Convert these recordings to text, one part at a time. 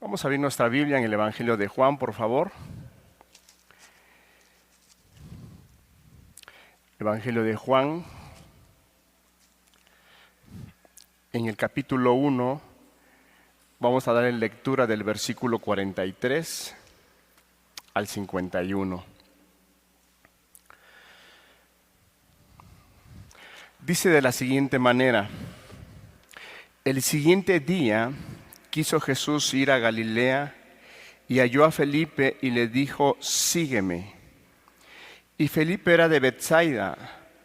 Vamos a abrir nuestra Biblia en el Evangelio de Juan, por favor. Evangelio de Juan, en el capítulo 1, vamos a dar lectura del versículo 43 al 51. Dice de la siguiente manera: el siguiente día quiso Jesús ir a Galilea y halló a Felipe y le dijo: sígueme. Y Felipe era de Betsaida,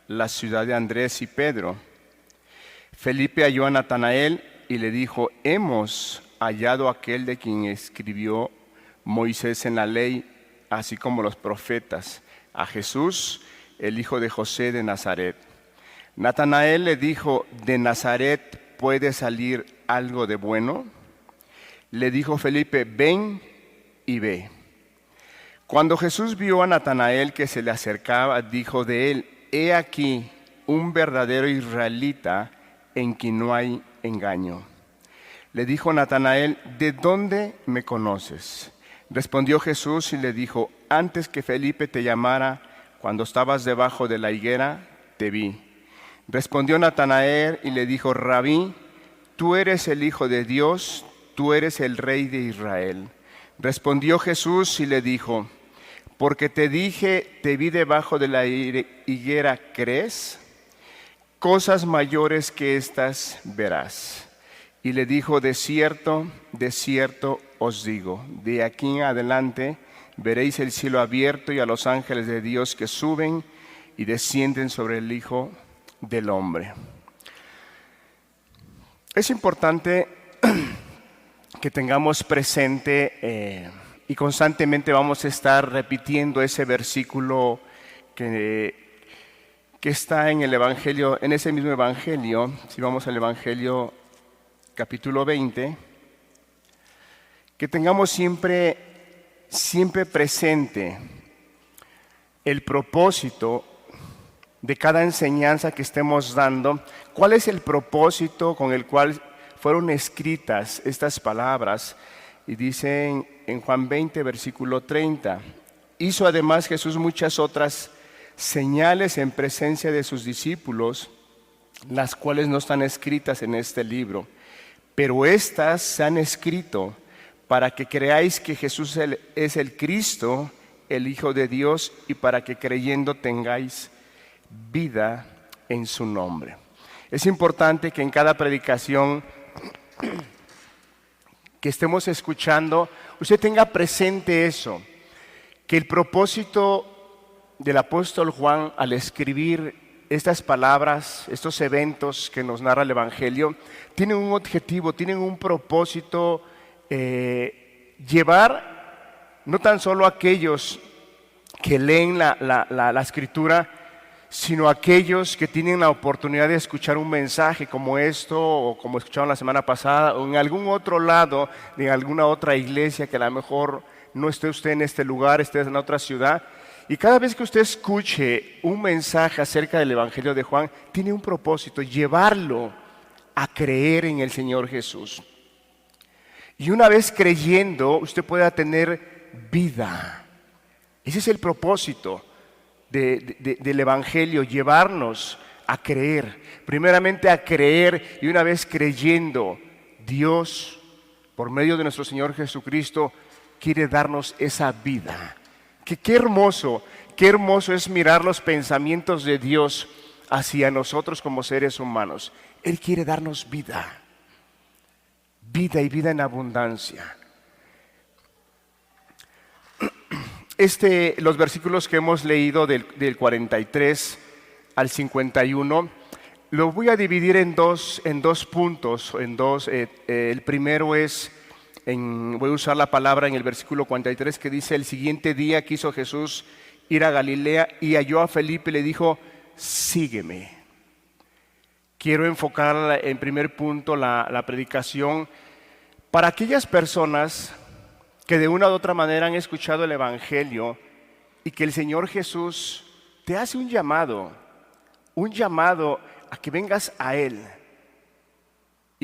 la ciudad de Andrés y Pedro. Felipe halló a Natanael y le dijo: hemos hallado a aquel de quien escribió Moisés en la ley, así como los profetas, a Jesús, el hijo de José de Nazaret. Natanael le dijo: ¿de Nazaret puede salir algo de bueno? Le dijo Felipe: ven y ve. Cuando Jesús vio a Natanael que se le acercaba, dijo de él: he aquí un verdadero israelita en quien no hay engaño. Le dijo Natanael: ¿de dónde me conoces? Respondió Jesús y le dijo: antes que Felipe te llamara, cuando estabas debajo de la higuera, te vi. Respondió Natanael y le dijo: Rabí, tú eres el Hijo de Dios, tú eres el Rey de Israel. Respondió Jesús y le dijo: porque te dije, te vi debajo de la higuera, ¿crees? Cosas mayores que estas verás. Y le dijo: de cierto os digo, de aquí en adelante veréis el cielo abierto y a los ángeles de Dios que suben y descienden sobre el Hijo del Hombre. Es importante que tengamos presente y constantemente vamos a estar repitiendo ese versículo que está en el Evangelio, en ese mismo Evangelio. Si vamos al Evangelio capítulo 20, que tengamos siempre presente el propósito de cada enseñanza que estemos dando. ¿Cuál es el propósito con el cual fueron escritas estas palabras? Y dicen en Juan 20, versículo 30, hizo además Jesús muchas otras señales en presencia de sus discípulos, las cuales no están escritas en este libro, pero estas se han escrito para que creáis que Jesús es el Cristo, el Hijo de Dios, y para que creyendo tengáis vida en su nombre. Es importante que en cada predicación que estemos escuchando, usted tenga presente eso, que el propósito del apóstol Juan al escribir estas palabras, estos eventos que nos narra el Evangelio, tienen un objetivo, tienen un propósito, llevar no tan solo a aquellos que leen la Escritura, sino aquellos que tienen la oportunidad de escuchar un mensaje como esto, o como escucharon la semana pasada, o en algún otro lado, en alguna otra iglesia que a lo mejor no esté usted en este lugar, esté en otra ciudad. Y cada vez que usted escuche un mensaje acerca del Evangelio de Juan, tiene un propósito: llevarlo a creer en el Señor Jesús. Y una vez creyendo, usted pueda tener vida. Ese es el propósito del Evangelio, llevarnos a creer. Primeramente a creer, y una vez creyendo, Dios, por medio de nuestro Señor Jesucristo, quiere darnos esa vida. Qué hermoso es mirar los pensamientos de Dios hacia nosotros como seres humanos. Él quiere darnos vida. Vida y vida en abundancia. Los versículos que hemos leído del 43 al 51, los voy a dividir en dos puntos. El primero es, voy a usar la palabra en el versículo 43 que dice: el siguiente día quiso Jesús ir a Galilea y halló a Felipe y le dijo: sígueme. Quiero enfocar en primer punto la predicación para aquellas personas que de una u otra manera han escuchado el Evangelio y que el Señor Jesús te hace un llamado a que vengas a Él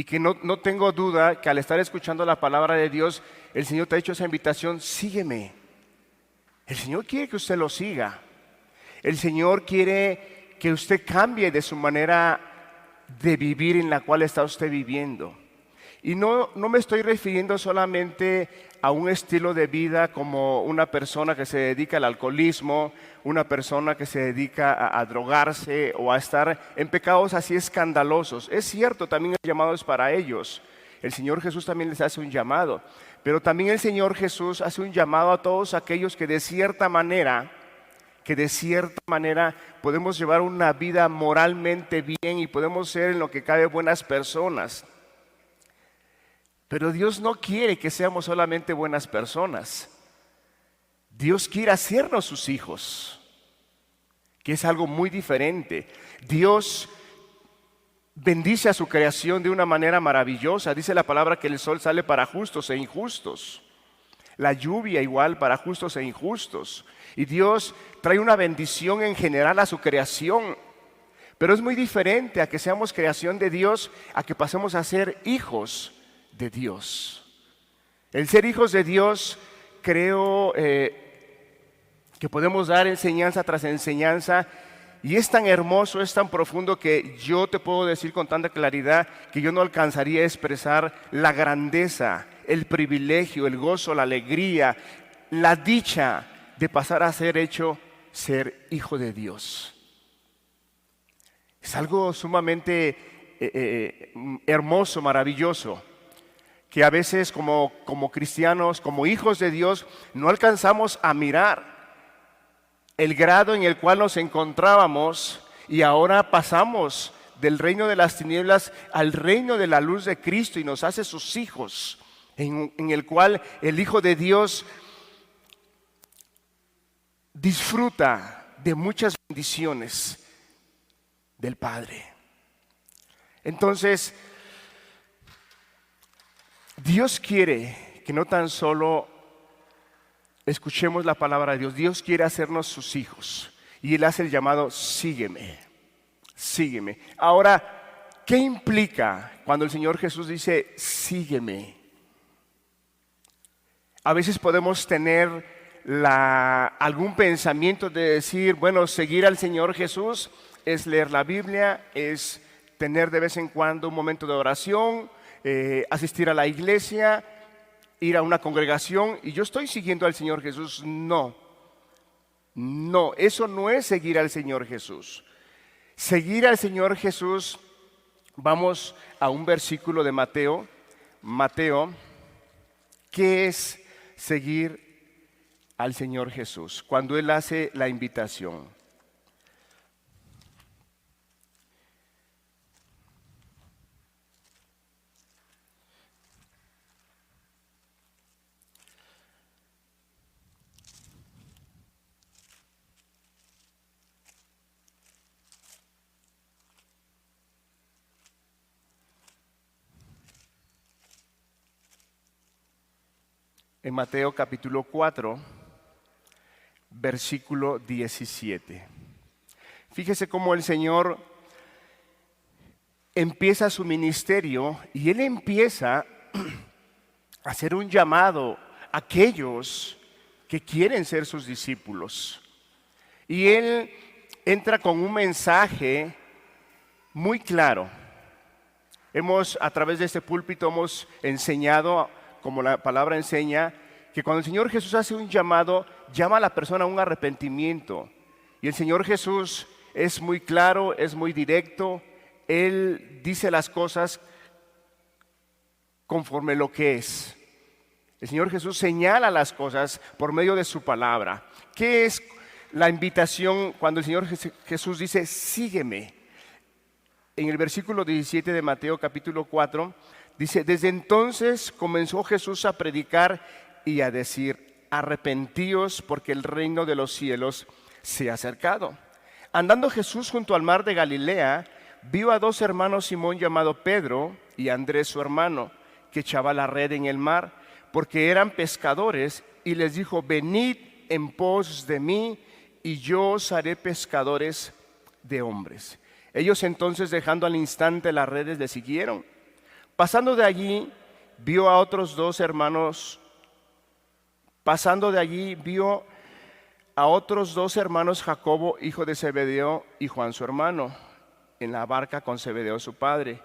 Y que no tengo duda que al estar escuchando la palabra de Dios, el Señor te ha hecho esa invitación: sígueme. El Señor quiere que usted lo siga. El Señor quiere que usted cambie de su manera de vivir en la cual está usted viviendo. Y no me estoy refiriendo solamente a un estilo de vida como una persona que se dedica al alcoholismo, una persona que se dedica a drogarse o a estar en pecados así escandalosos. Es cierto, también el llamado es para ellos. El Señor Jesús también les hace un llamado, pero también el Señor Jesús hace un llamado a todos aquellos que de cierta manera podemos llevar una vida moralmente bien y podemos ser en lo que cabe buenas personas. Pero Dios no quiere que seamos solamente buenas personas. Dios quiere hacernos sus hijos, que es algo muy diferente. Dios bendice a su creación de una manera maravillosa. Dice la palabra que el sol sale para justos e injustos. La lluvia igual para justos e injustos. Y Dios trae una bendición en general a su creación. Pero es muy diferente a que seamos creación de Dios, a que pasemos a ser hijos de Dios. El ser hijos de Dios, creo que podemos dar enseñanza tras enseñanza, y es tan hermoso, es tan profundo, que yo te puedo decir con tanta claridad que yo no alcanzaría a expresar la grandeza, el privilegio, el gozo, la alegría, la dicha de pasar a ser hijo de Dios. Es algo sumamente hermoso, maravilloso, que a veces como cristianos, como hijos de Dios, no alcanzamos a mirar el grado en el cual nos encontrábamos, y ahora pasamos del reino de las tinieblas al reino de la luz de Cristo y nos hace sus hijos, en el cual el Hijo de Dios disfruta de muchas bendiciones del Padre. Entonces, Dios quiere que no tan solo escuchemos la palabra de Dios, Dios quiere hacernos sus hijos. Y Él hace el llamado: sígueme, sígueme. Ahora, ¿qué implica cuando el Señor Jesús dice sígueme? A veces podemos tener algún pensamiento de decir, bueno, seguir al Señor Jesús es leer la Biblia, es tener de vez en cuando un momento de oración, asistir a la iglesia, ir a una congregación, y yo estoy siguiendo al Señor Jesús. No, eso no es seguir al Señor Jesús. Seguir al Señor Jesús, vamos a un versículo de Mateo, ¿qué es seguir al Señor Jesús? Cuando Él hace la invitación. En Mateo capítulo 4, versículo 17. Fíjese cómo el Señor empieza su ministerio, y Él empieza a hacer un llamado a aquellos que quieren ser sus discípulos. Y Él entra con un mensaje muy claro. A través de este púlpito hemos enseñado, como la palabra enseña, que cuando el Señor Jesús hace un llamado, llama a la persona a un arrepentimiento. Y el Señor Jesús es muy claro, es muy directo. Él dice las cosas conforme lo que es. El Señor Jesús señala las cosas por medio de su palabra. ¿Qué es la invitación cuando el Señor Jesús dice sígueme? En el versículo 17 de Mateo capítulo 4 dice: desde entonces comenzó Jesús a predicar y a decir: arrepentíos, porque el reino de los cielos se ha acercado. Andando Jesús junto al mar de Galilea, vio a dos hermanos, Simón llamado Pedro y Andrés su hermano, que echaba la red en el mar, porque eran pescadores, y les dijo: venid en pos de mí, y yo os haré pescadores de hombres. Ellos entonces, dejando al instante las redes, le siguieron. Pasando de allí, vio a otros dos hermanos. Pasando de allí, vio a otros dos hermanos, Jacobo, hijo de Zebedeo, y Juan su hermano, en la barca con Zebedeo su padre,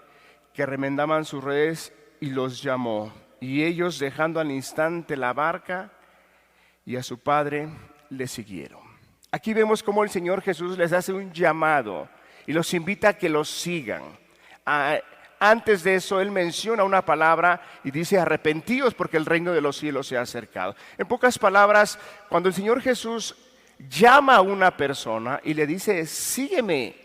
que remendaban sus redes, y los llamó. Y ellos, dejando al instante la barca y a su padre, le siguieron. Aquí vemos cómo el Señor Jesús les hace un llamado y los invita a que los sigan. Antes de eso, Él menciona una palabra y dice: arrepentíos porque el reino de los cielos se ha acercado. En pocas palabras, cuando el Señor Jesús llama a una persona y le dice: sígueme,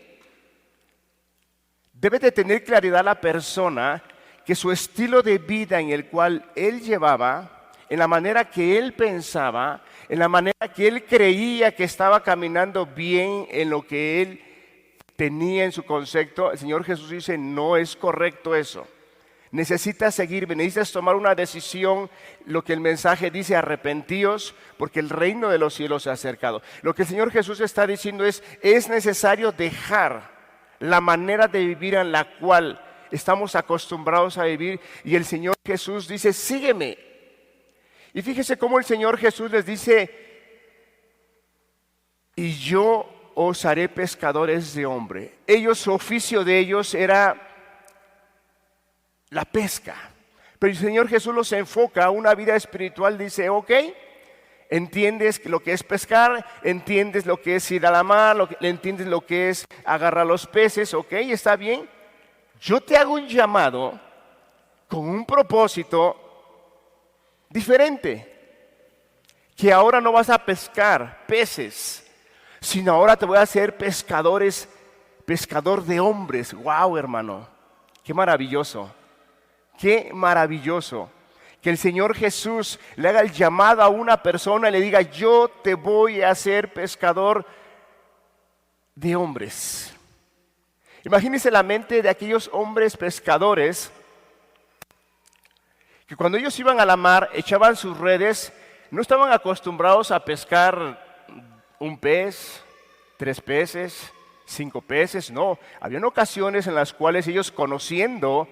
debe de tener claridad la persona que su estilo de vida en el cual Él llevaba, en la manera que Él pensaba, en la manera que Él creía que estaba caminando bien en lo que Él tenía en su concepto, el Señor Jesús dice: no es correcto eso. Necesitas seguirme, necesitas tomar una decisión. Lo que el mensaje dice: arrepentíos porque el reino de los cielos se ha acercado. Lo que el Señor Jesús está diciendo es necesario dejar la manera de vivir en la cual estamos acostumbrados a vivir, y el Señor Jesús dice: sígueme. Y fíjese cómo el Señor Jesús les dice: y yo os haré pescadores de hombre. Su oficio de ellos era la pesca, pero el Señor Jesús los enfoca a una vida espiritual. Dice: ok, entiendes lo que es pescar, entiendes lo que es ir a la mar, entiendes lo que es agarrar los peces, ok, está bien. Yo te hago un llamado con un propósito diferente, que ahora no vas a pescar peces, sino ahora te voy a hacer pescador de hombres. Wow, hermano, qué maravilloso, que el Señor Jesús le haga el llamado a una persona y le diga: yo te voy a hacer pescador de hombres. Imagínense la mente de aquellos hombres pescadores que cuando ellos iban a la mar, echaban sus redes, no estaban acostumbrados a pescar un pez, 3 peces, 5 peces, no. Habían ocasiones en las cuales ellos, conociendo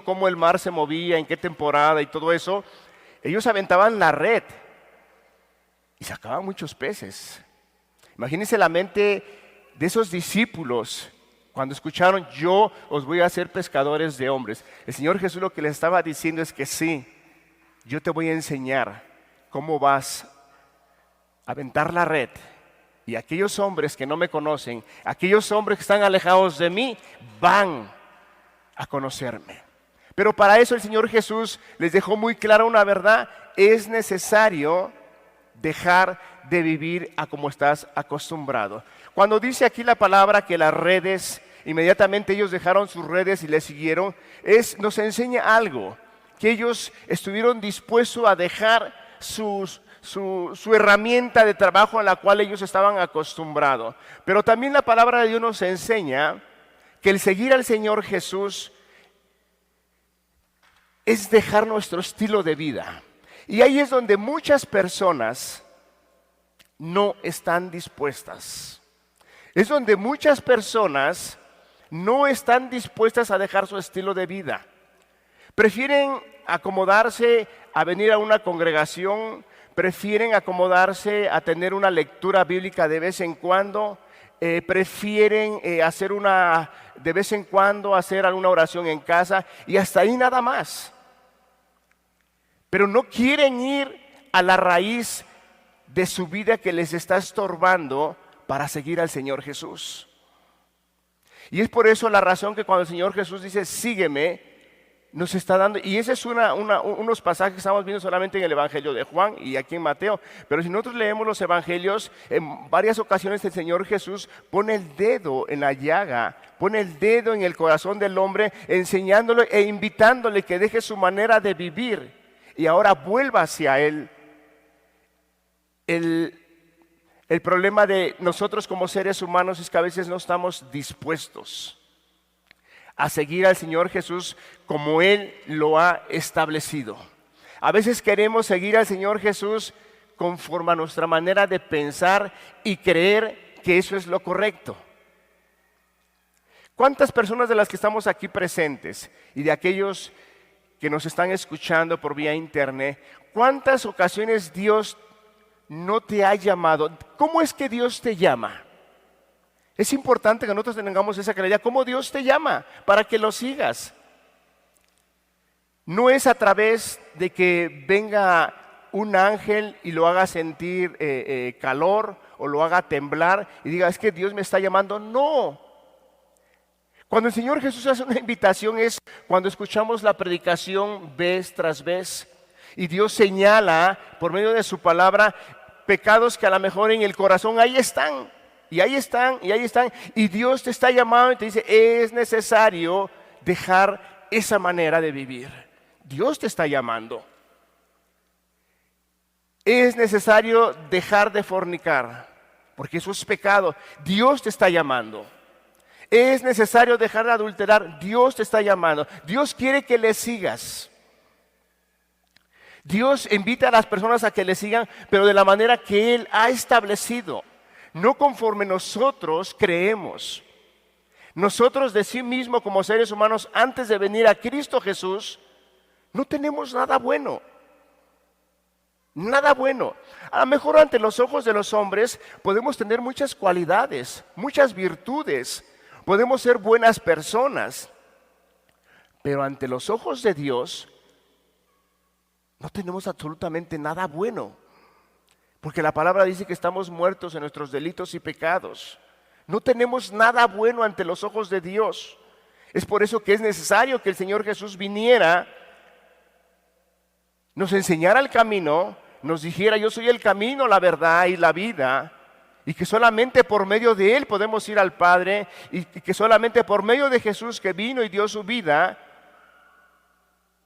cómo el mar se movía, en qué temporada y todo eso, ellos aventaban la red y sacaban muchos peces. Imagínense la mente de esos discípulos cuando escucharon: yo os voy a hacer pescadores de hombres. El Señor Jesús lo que les estaba diciendo es que sí, yo te voy a enseñar cómo vas a aventar la red. Y aquellos hombres que no me conocen, aquellos hombres que están alejados de mí, van a conocerme. Pero para eso el Señor Jesús les dejó muy clara una verdad: es necesario dejar de vivir a como estás acostumbrado. Cuando dice aquí la palabra que las redes, inmediatamente ellos dejaron sus redes y le siguieron, nos enseña algo, que ellos estuvieron dispuestos a dejar su herramienta de trabajo a la cual ellos estaban acostumbrados. Pero también la palabra de Dios nos enseña que el seguir al Señor Jesús es dejar nuestro estilo de vida. Y ahí es donde muchas personas no están dispuestas. Es donde muchas personas no están dispuestas a dejar su estilo de vida. Prefieren acomodarse a venir a una congregación, prefieren acomodarse a tener una lectura bíblica de vez en cuando, prefieren de vez en cuando hacer alguna oración en casa, y hasta ahí nada más. Pero no quieren ir a la raíz de su vida que les está estorbando para seguir al Señor Jesús. Y es por eso la razón que cuando el Señor Jesús dice: sígueme, nos está dando, y ese es unos pasajes que estamos viendo solamente en el Evangelio de Juan y aquí en Mateo, pero si nosotros leemos los Evangelios, en varias ocasiones el Señor Jesús pone el dedo en la llaga, pone el dedo en el corazón del hombre, enseñándole e invitándole que deje su manera de vivir y ahora vuelva hacia Él. El problema de nosotros como seres humanos es que a veces no estamos dispuestos a seguir al Señor Jesús como Él lo ha establecido. A veces queremos seguir al Señor Jesús conforme a nuestra manera de pensar y creer que eso es lo correcto. ¿Cuántas personas de las que estamos aquí presentes y de aquellos que nos están escuchando por vía internet, cuántas ocasiones Dios no te ha llamado? ¿Cómo es que Dios te llama? Es importante que nosotros tengamos esa claridad. ¿Cómo Dios te llama? Para que lo sigas. No es a través de que venga un ángel y lo haga sentir calor o lo haga temblar y diga, es que Dios me está llamando. No. Cuando el Señor Jesús hace una invitación es cuando escuchamos la predicación vez tras vez y Dios señala por medio de su palabra pecados que a lo mejor en el corazón ahí están, y ahí están, y ahí están, y Dios te está llamando y te dice, es necesario dejar esa manera de vivir. Dios te está llamando. Es necesario dejar de fornicar, porque eso es pecado. Dios te está llamando. Es necesario dejar de adulterar. Dios te está llamando. Dios quiere que le sigas. Dios invita a las personas a que le sigan, pero de la manera que Él ha establecido, no conforme nosotros creemos. Nosotros de sí mismo como seres humanos, antes de venir a Cristo Jesús, no tenemos nada bueno. Nada bueno. A lo mejor ante los ojos de los hombres podemos tener muchas cualidades, muchas virtudes. Podemos ser buenas personas, pero ante los ojos de Dios no tenemos absolutamente nada bueno, porque la palabra dice que estamos muertos en nuestros delitos y pecados. No tenemos nada bueno ante los ojos de Dios. Es por eso que es necesario que el Señor Jesús viniera, nos enseñara el camino, nos dijera, yo soy el camino, la verdad y la vida, y que solamente por medio de Él podemos ir al Padre, y que solamente por medio de Jesús que vino y dio su vida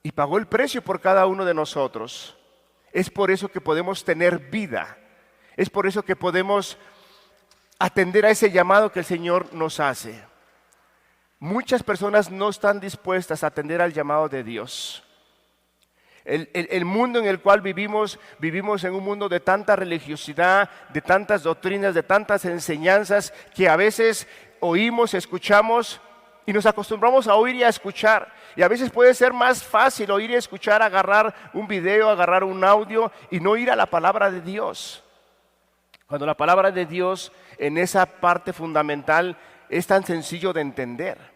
y pagó el precio por cada uno de nosotros. Es por eso que podemos tener vida. Es por eso que podemos atender a ese llamado que el Señor nos hace. Muchas personas no están dispuestas a atender al llamado de Dios. El mundo en el cual vivimos en un mundo de tanta religiosidad, de tantas doctrinas, de tantas enseñanzas que a veces oímos, escuchamos y nos acostumbramos a oír y a escuchar. Y a veces puede ser más fácil oír y escuchar, agarrar un video, agarrar un audio y no ir a la palabra de Dios. Cuando la palabra de Dios en esa parte fundamental es tan sencillo de entender.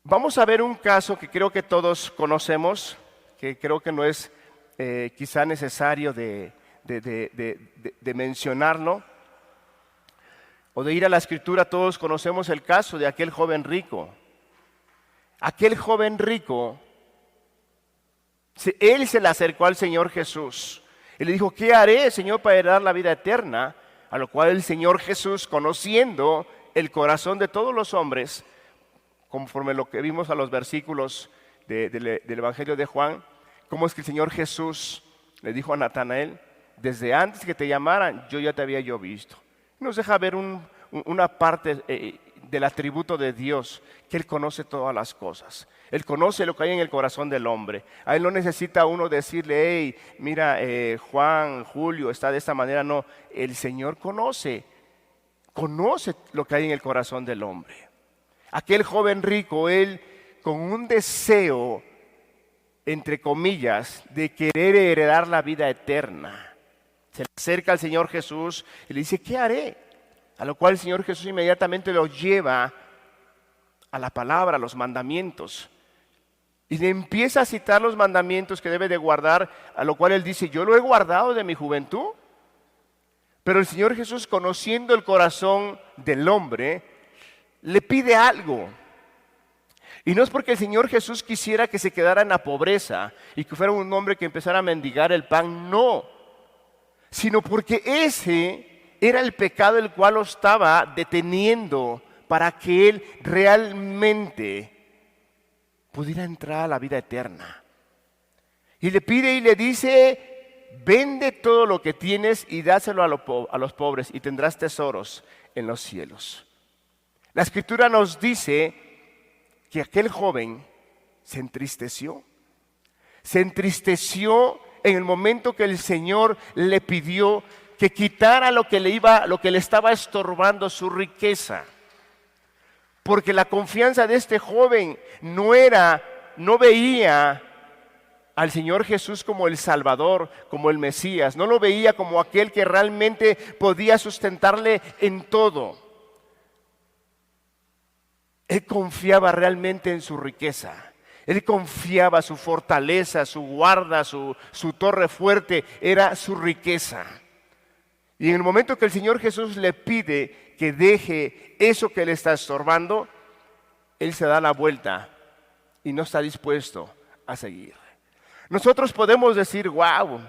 Vamos a ver un caso que creo que todos conocemos, que creo que no es quizá necesario de mencionarlo, o de ir a la Escritura. Todos conocemos el caso de aquel joven rico. Aquel joven rico, él se le acercó al Señor Jesús y le dijo, ¿qué haré, Señor, para heredar la vida eterna? A lo cual el Señor Jesús, conociendo el corazón de todos los hombres, conforme lo que vimos a los versículos del Evangelio de Juan, cómo es que el Señor Jesús le dijo a Natanael, desde antes que te llamaran, yo ya te había visto. Nos deja ver una parte del atributo de Dios, que Él conoce todas las cosas. Él conoce lo que hay en el corazón del hombre. A Él no necesita uno decirle, hey, mira, Juan, Julio, está de esta manera. No, el Señor conoce lo que hay en el corazón del hombre. Aquel joven rico, él con un deseo, entre comillas, de querer heredar la vida eterna, se le acerca al Señor Jesús y le dice, ¿qué haré? A lo cual el Señor Jesús inmediatamente lo lleva a la palabra, a los mandamientos. Y le empieza a citar los mandamientos que debe de guardar, a lo cual él dice, yo lo he guardado de mi juventud. Pero el Señor Jesús, conociendo el corazón del hombre, le pide algo. Y no es porque el Señor Jesús quisiera que se quedara en la pobreza y que fuera un hombre que empezara a mendigar el pan, no. Sino porque ese era el pecado el cual lo estaba deteniendo para que él realmente pudiera entrar a la vida eterna. Y le pide y le dice, vende todo lo que tienes y dáselo a los pobres y tendrás tesoros en los cielos. La Escritura nos dice que aquel joven se entristeció. Se entristeció en el momento que el Señor le pidió que quitara lo que le estaba estorbando, su riqueza. porque la confianza de este joven no veía al Señor Jesús como el Salvador, como el Mesías, no lo veía como aquel que realmente podía sustentarle en todo. Él confiaba realmente en su riqueza. Él confiaba su fortaleza, su guarda, su torre fuerte, era su riqueza. Y en el momento que el Señor Jesús le pide que deje eso que le está estorbando, Él se da la vuelta y no está dispuesto a seguir. Nosotros podemos decir, wow,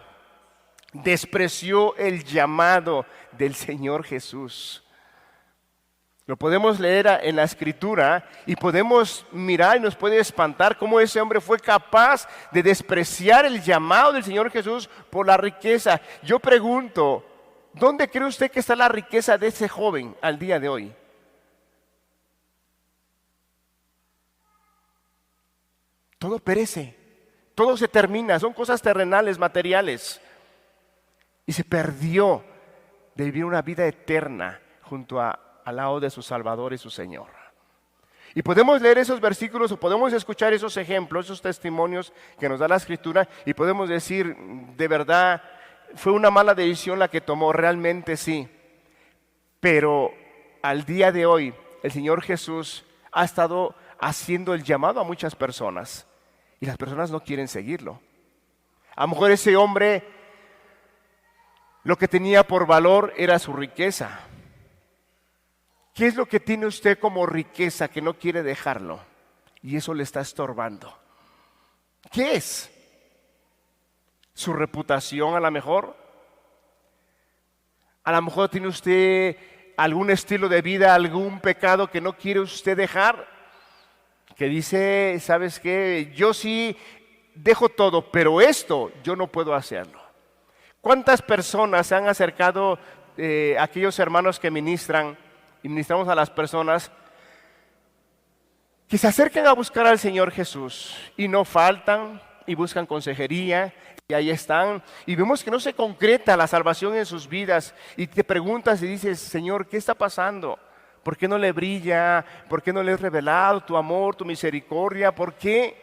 despreció el llamado del Señor Jesús. Lo podemos leer en la Escritura y podemos mirar y nos puede espantar cómo ese hombre fue capaz de despreciar el llamado del Señor Jesús por la riqueza. Yo pregunto, ¿dónde cree usted que está la riqueza de ese joven al día de hoy? Todo perece, todo se termina, son cosas terrenales, materiales. Y se perdió de vivir una vida eterna junto al lado de su Salvador y su Señor. Y podemos leer esos versículos o podemos escuchar esos ejemplos, esos testimonios que nos da la Escritura y podemos decir, de verdad, fue una mala decisión la que tomó, realmente sí. Pero al día de hoy, el Señor Jesús ha estado haciendo el llamado a muchas personas y las personas no quieren seguirlo. A lo mejor ese hombre, lo que tenía por valor era su riqueza. ¿Qué es lo que tiene usted como riqueza que no quiere dejarlo? Y eso le está estorbando. ¿Qué es? ¿Su reputación a lo mejor? A lo mejor tiene usted algún estilo de vida, algún pecado que no quiere usted dejar. Que dice, ¿sabes qué? Yo sí dejo todo, pero esto yo no puedo hacerlo. ¿Cuántas personas se han acercado a aquellos hermanos que ministran? Y ministramos a las personas que se acercan a buscar al Señor Jesús y no faltan y buscan consejería y ahí están y vemos que no se concreta la salvación en sus vidas y te preguntas y dices, Señor, ¿qué está pasando? ¿Por qué no le brilla? ¿Por qué no le has revelado tu amor, tu misericordia? ¿Por qué?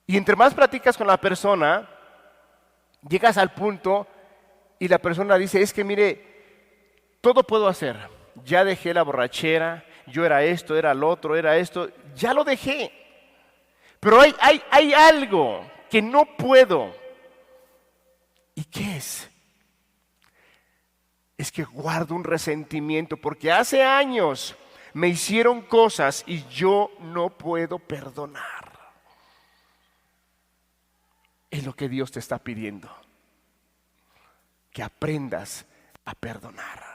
Y entre más platicas con la persona, llegas al punto y la persona dice, es que mire, todo puedo hacer, ya dejé la borrachera, yo era esto, era lo otro, era esto, ya lo dejé. Pero hay algo que no puedo. ¿Y qué es? Es que guardo un resentimiento porque hace años me hicieron cosas y yo no puedo perdonar. Es lo que Dios te está pidiendo, que aprendas a perdonar.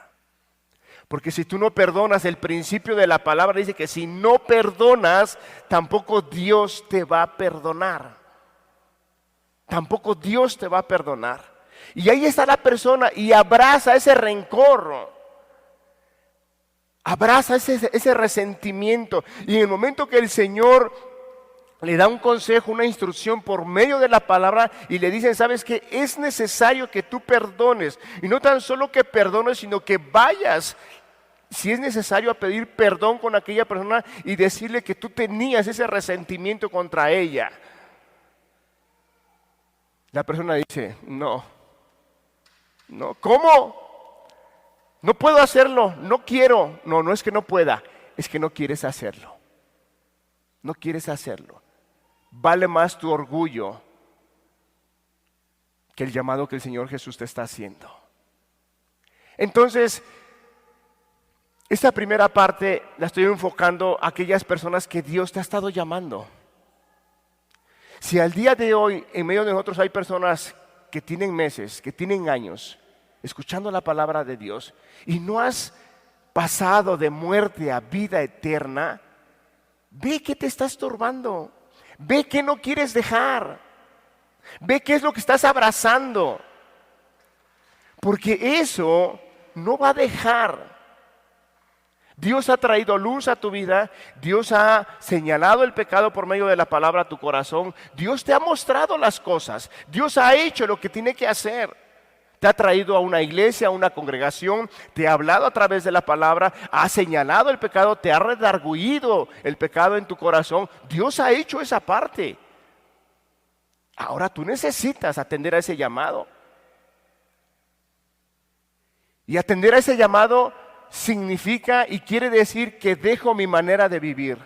Porque si tú no perdonas, el principio de la palabra dice que si no perdonas, tampoco Dios te va a perdonar. Tampoco Dios te va a perdonar. Y ahí está la persona y abraza ese rencor. Abraza ese resentimiento. Y en el momento que el Señor le da un consejo, una instrucción por medio de la palabra y le dicen, ¿sabes qué? Es necesario que tú perdones. Y no tan solo que perdones, sino que vayas, si es necesario, a pedir perdón con aquella persona y decirle que tú tenías ese resentimiento contra ella. La persona dice, no, ¿cómo? No puedo hacerlo, no quiero. No es que no pueda, es que no quieres hacerlo. No quieres hacerlo. Vale más tu orgullo que el llamado que el Señor Jesús te está haciendo. Entonces, esta primera parte la estoy enfocando a aquellas personas que Dios te ha estado llamando. Si al día de hoy en medio de nosotros hay personas que tienen meses, que tienen años, escuchando la palabra de Dios y no has pasado de muerte a vida eterna, ve qué te está estorbando. Ve qué no quieres dejar. Ve qué es lo que estás abrazando. Porque eso no va a dejar. Dios ha traído luz a tu vida. Dios ha señalado el pecado por medio de la palabra a tu corazón. Dios te ha mostrado las cosas. Dios ha hecho lo que tiene que hacer. Te ha traído a una iglesia, a una congregación, te ha hablado a través de la palabra, ha señalado el pecado, te ha redargüido el pecado en tu corazón. Dios ha hecho esa parte. Ahora tú necesitas atender a ese llamado. Y atender a ese llamado significa y quiere decir que dejo mi manera de vivir.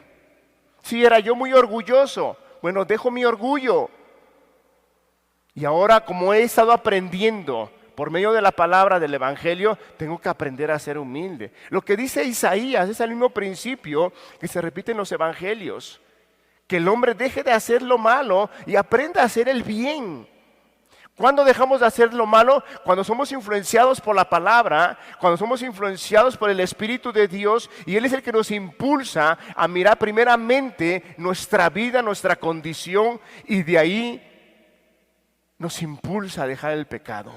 Si era yo muy orgulloso, bueno, dejo mi orgullo. Y ahora, como he estado aprendiendo por medio de la palabra del Evangelio, tengo que aprender a ser humilde. Lo que dice Isaías es el mismo principio que se repite en los Evangelios. Que el hombre deje de hacer lo malo y aprenda a hacer el bien. ¿Cuándo dejamos de hacer lo malo? Cuando somos influenciados por la palabra, cuando somos influenciados por el Espíritu de Dios, y Él es el que nos impulsa a mirar primeramente nuestra vida, nuestra condición, y de ahí nos impulsa a dejar el pecado.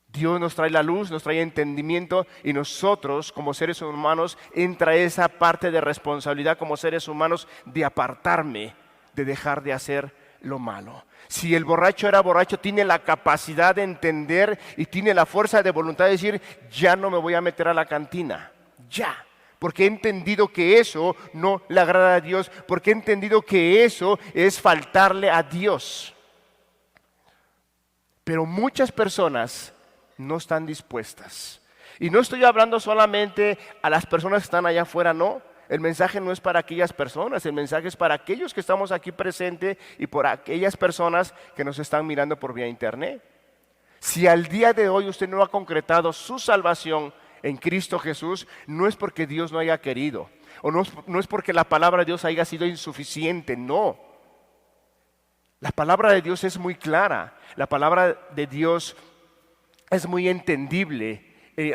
Dios nos trae la luz, nos trae entendimiento, y nosotros como seres humanos entra esa parte de responsabilidad como seres humanos de apartarme, de dejar de hacer lo malo. Si el borracho era borracho, tiene la capacidad de entender y tiene la fuerza de voluntad de decir, ya no me voy a meter a la cantina, ya. Porque he entendido que eso no le agrada a Dios, porque he entendido que eso es faltarle a Dios. Pero muchas personas no están dispuestas. Y no estoy hablando solamente a las personas que están allá afuera, no. El mensaje no es para aquellas personas, el mensaje es para aquellos que estamos aquí presentes y por aquellas personas que nos están mirando por vía internet. Si al día de hoy usted no ha concretado su salvación en Cristo Jesús, no es porque Dios no haya querido, o no es porque la palabra de Dios haya sido insuficiente, no. La palabra de Dios es muy clara, la palabra de Dios es muy entendible.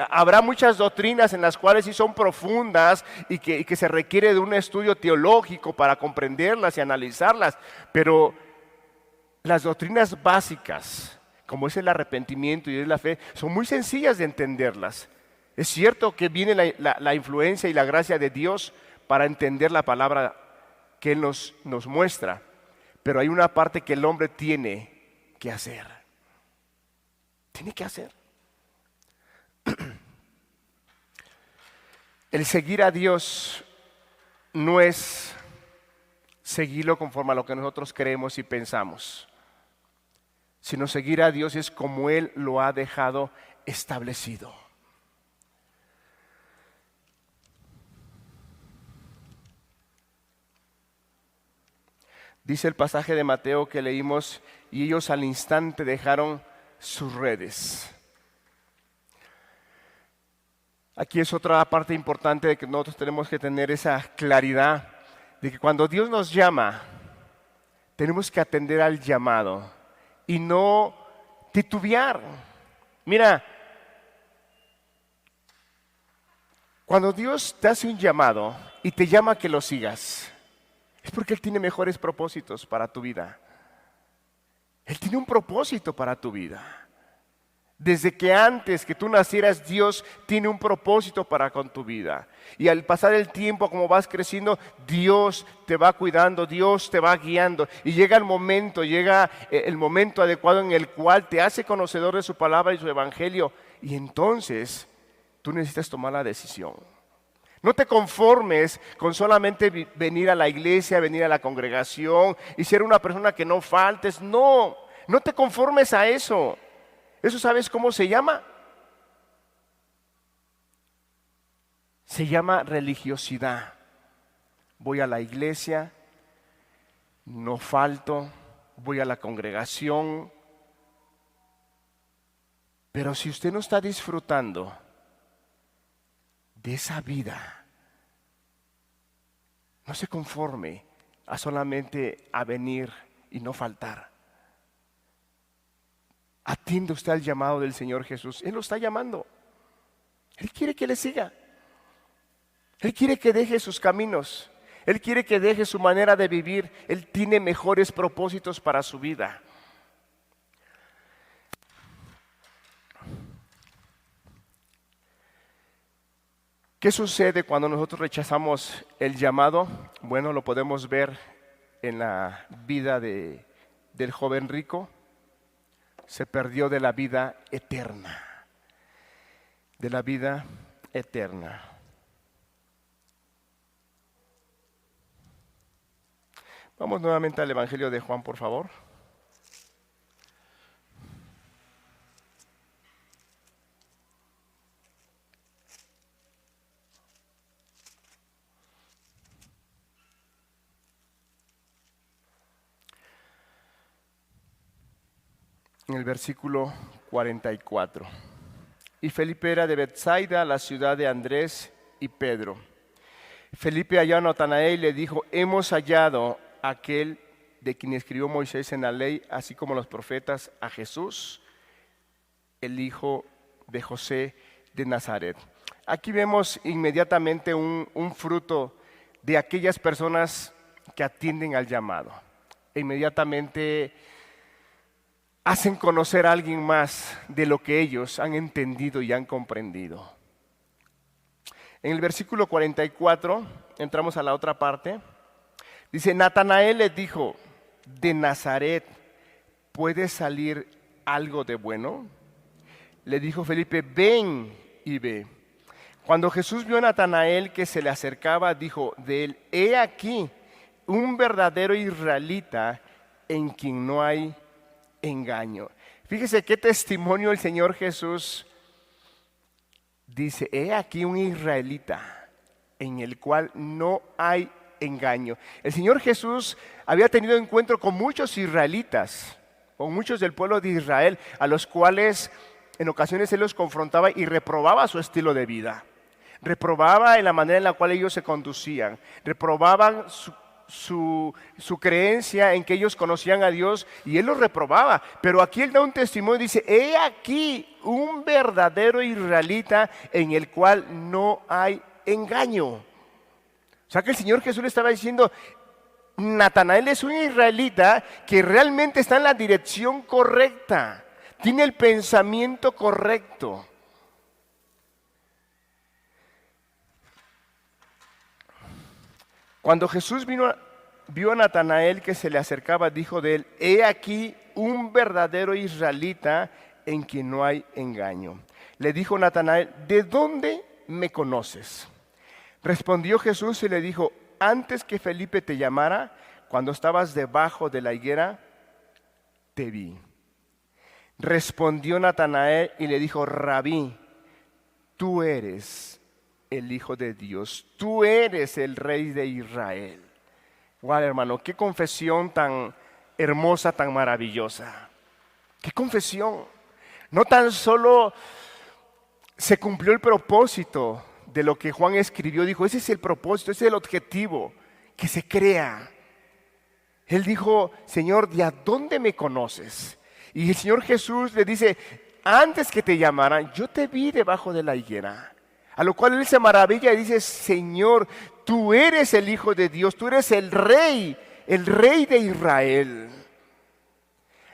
Habrá muchas doctrinas en las cuales sí son profundas y que se requiere de un estudio teológico para comprenderlas y analizarlas, pero las doctrinas básicas, como es el arrepentimiento y es la fe, son muy sencillas de entenderlas. Es cierto que viene la influencia y la gracia de Dios para entender la palabra que Él nos muestra, pero hay una parte que el hombre tiene que hacer. Tiene que hacer. El seguir a Dios no es seguirlo conforme a lo que nosotros creemos y pensamos, sino seguir a Dios es como Él lo ha dejado establecido. Dice el pasaje de Mateo que leímos, y ellos al instante dejaron sus redes. Aquí es otra parte importante de que nosotros tenemos que tener esa claridad de que cuando Dios nos llama, tenemos que atender al llamado y no titubear. Mira, cuando Dios te hace un llamado y te llama a que lo sigas, es porque Él tiene mejores propósitos para tu vida. Él tiene un propósito para tu vida. Desde que antes que tú nacieras, Dios tiene un propósito para con tu vida. Y al pasar el tiempo, como vas creciendo, Dios te va cuidando, Dios te va guiando. Y llega el momento adecuado en el cual te hace conocedor de su palabra y su evangelio. Y entonces tú necesitas tomar la decisión. No te conformes con solamente venir a la iglesia, venir a la congregación y ser una persona que no faltes. No, no te conformes a eso. ¿Eso sabes cómo se llama? Se llama religiosidad. Voy a la iglesia, no falto, voy a la congregación. Pero si usted no está disfrutando de esa vida, no se conforme a solamente a venir y no faltar. Atienda usted al llamado del Señor Jesús. Él lo está llamando. Él quiere que le siga. Él quiere que deje sus caminos. Él quiere que deje su manera de vivir. Él tiene mejores propósitos para su vida. ¿Qué sucede cuando nosotros rechazamos el llamado? Bueno, lo podemos ver en la vida del joven rico. se perdió de la vida eterna. De la vida eterna. Vamos nuevamente al Evangelio de Juan, por favor. En el versículo 44. Y Felipe era de Betsaida, la ciudad de Andrés y Pedro. Felipe halló a Natanael y le dijo: hemos hallado a aquel de quien escribió Moisés en la ley, así como los profetas, a Jesús, el hijo de José de Nazaret. Aquí vemos inmediatamente un fruto de aquellas personas que atienden al llamado. E inmediatamente hacen conocer a alguien más de lo que ellos han entendido y han comprendido. En el versículo 44, entramos a la otra parte, dice: Natanael le dijo: ¿de Nazaret puede salir algo de bueno? Le dijo Felipe: ven y ve. Cuando Jesús vio a Natanael que se le acercaba, dijo de él: he aquí un verdadero israelita en quien no hay engaño. Fíjese qué testimonio el Señor Jesús dice: he aquí un israelita en el cual no hay engaño. El Señor Jesús había tenido encuentro con muchos israelitas, con muchos del pueblo de Israel, a los cuales en ocasiones Él los confrontaba y reprobaba su estilo de vida. Reprobaba en la manera en la cual ellos se conducían. Reprobaban su creencia en que ellos conocían a Dios, y Él los reprobaba. Pero aquí Él da un testimonio y dice: he aquí un verdadero israelita en el cual no hay engaño. O sea que el Señor Jesús le estaba diciendo: Natanael es un israelita que realmente está en la dirección correcta, tiene el pensamiento correcto. Cuando Jesús vio a Natanael que se le acercaba, dijo de él: he aquí un verdadero israelita en quien no hay engaño. Le dijo Natanael: ¿de dónde me conoces? Respondió Jesús y le dijo: antes que Felipe te llamara, cuando estabas debajo de la higuera, te vi. Respondió Natanael y le dijo: Rabí, tú eres el Hijo de Dios, tú eres el Rey de Israel. Wow, hermano, qué confesión tan hermosa, tan maravillosa. Qué confesión. No tan solo se cumplió el propósito de lo que Juan escribió, dijo: ese es el propósito, ese es el objetivo, que se crea. Él dijo: Señor, ¿de a dónde me conoces? Y el Señor Jesús le dice: antes que te llamaran, yo te vi debajo de la higuera. A lo cual él se maravilla y dice: Señor, tú eres el Hijo de Dios, tú eres el Rey de Israel.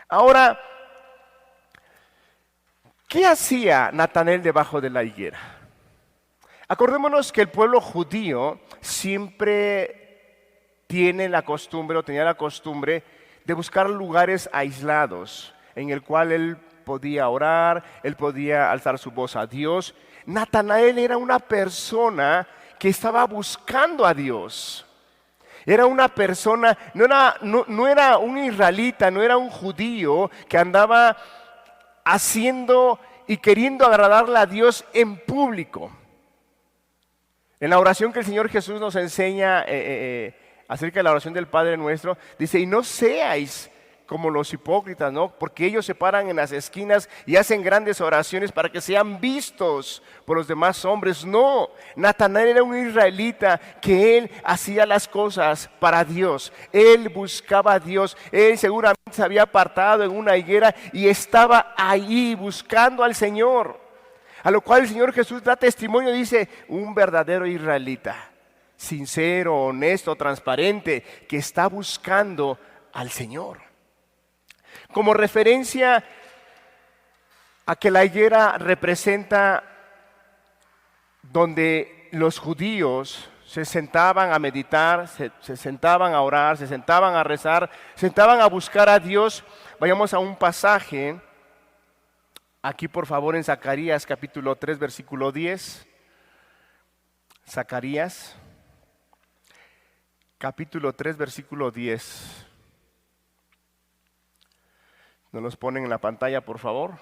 Ahora, ¿qué hacía Natanael debajo de la higuera? Acordémonos que el pueblo judío siempre tenía la costumbre de buscar lugares aislados en el cual él podía orar, él podía alzar su voz a Dios. Natanael era una persona que estaba buscando a Dios. Era una persona, no era un israelita, no era un judío que andaba haciendo y queriendo agradarle a Dios en público. En la oración que el Señor Jesús nos enseña acerca de la oración del Padre Nuestro, dice: y no seáis como los hipócritas, ¿no? Porque ellos se paran en las esquinas y hacen grandes oraciones para que sean vistos por los demás hombres. No, Natanael era un israelita que él hacía las cosas para Dios. Él buscaba a Dios. Él seguramente se había apartado en una higuera y estaba ahí buscando al Señor. A lo cual el Señor Jesús da testimonio, dice: un verdadero israelita, sincero, honesto, transparente, que está buscando al Señor. Como referencia a que la higuera representa donde los judíos se sentaban a meditar, se sentaban a orar, se sentaban a rezar, se sentaban a buscar a Dios. Vayamos a un pasaje Aquí por favor en Zacarías capítulo 3 versículo 10. Zacarías capítulo 3 versículo 10. ¿Nos los ponen en la pantalla por favor?